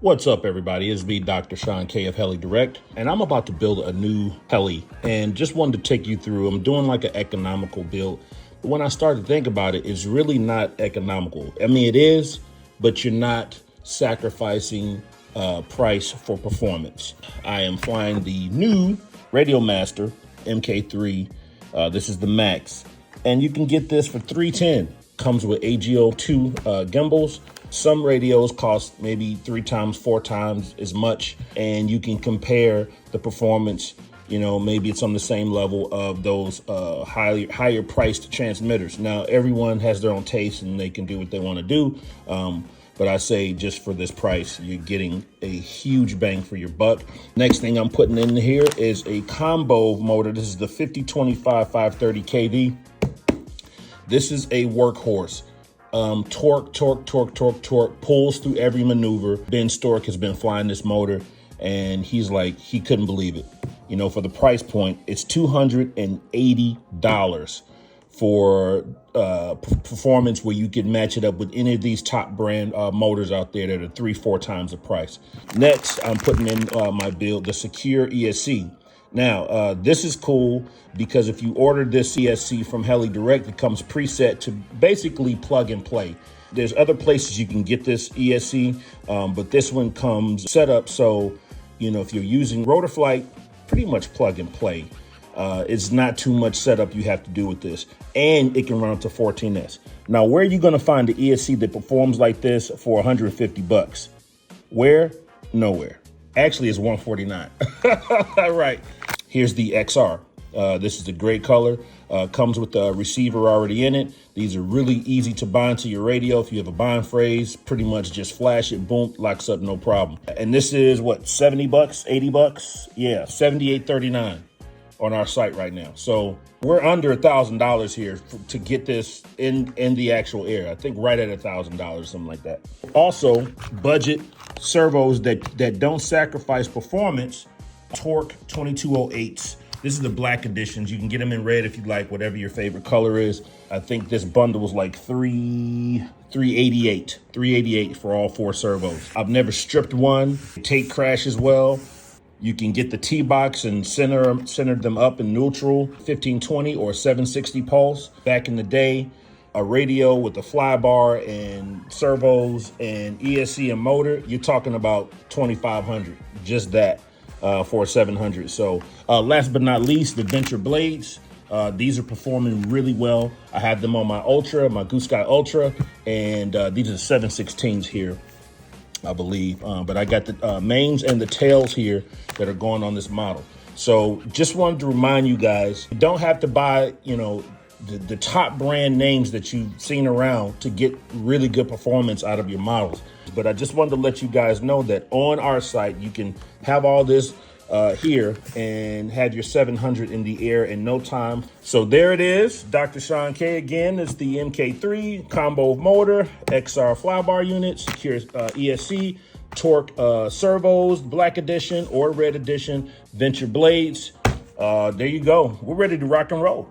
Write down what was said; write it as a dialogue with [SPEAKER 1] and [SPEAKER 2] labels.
[SPEAKER 1] What's up, everybody? It's me, Dr. Sean K of Heli Direct, and I'm about to build a new heli and just wanted to take you through. I'm doing like an economical build. But when I started to think about it, it's really not economical. I mean, it is, but you're not sacrificing price for performance. I am flying the new Radio Master MK3. This is the Max, and you can get this for $310. Comes with AGO2 gimbals. Some radios cost maybe 3 times, 4 times as much, and you can compare the performance. You know, maybe it's on the same level of those higher priced transmitters. Now, everyone has their own taste and they can do what they want to do. But I say just for this price, you're getting a huge bang for your buck. Next thing I'm putting in here is a combo motor. This is the 5025 530 KV. This is a workhorse. Torque, pulls through every maneuver. Ben Stork has been flying this motor and he's like, he couldn't believe it. You know, for the price point, it's $280 for performance where you can match it up with any of these top brand motors out there that are 3-4 times the price. Next, I'm putting in my build, the Secure ESC. Now, this is cool because if you order this ESC from Heli Direct, it comes preset to basically plug and play. There's other places you can get this ESC, but this one comes set up so, you know, if you're using Rotorflight, pretty much plug and play. It's not too much setup you have to do with this, and it can run up to 14S. Now, where are you going to find the ESC that performs like this for 150 bucks? Where? Nowhere. Actually, it's 149. All right. Here's the XR. This is a great color. Comes with the receiver already in it. These are really easy to bind to your radio. If you have a bind phrase, pretty much just flash it, boom, locks up, no problem. And this is what, 70 bucks, 80 bucks? Yeah, $78.39 on our site right now. So we're under $1,000 here to get this in the actual air. I think right at $1,000, something like that. Also, budget servos that don't sacrifice performance. Torque 2208s. This is the black editions. You can get them in red if you like, whatever your favorite color is. I think this bundle was like $388 for all 4 servos. I've never stripped one. Take crash as well. You can get the T-box and center them up in neutral, 1520 or 760 pulse. Back in the day, a radio with a fly bar and servos and ESC and motor, you're talking about $2,500, just that. For 700. So last but not least, the Venture blades. These are performing really well. I have them on my Ultra, my Goose Sky Ultra, and these are 7/16s here, I believe. But I got the mains and the tails here that are going on this model. So just wanted to remind you guys, you don't have to buy, you know, the top brand names that you've seen around to get really good performance out of your models. But I just wanted to let you guys know that on our site, you can have all this here and have your 700 in the air in no time. So there it is. Dr. Sean K again. It's the MK3 combo motor, XR flybar unit, Secure ESC, Torque servos, black edition or red edition, Venture blades. There you go. We're ready to rock and roll.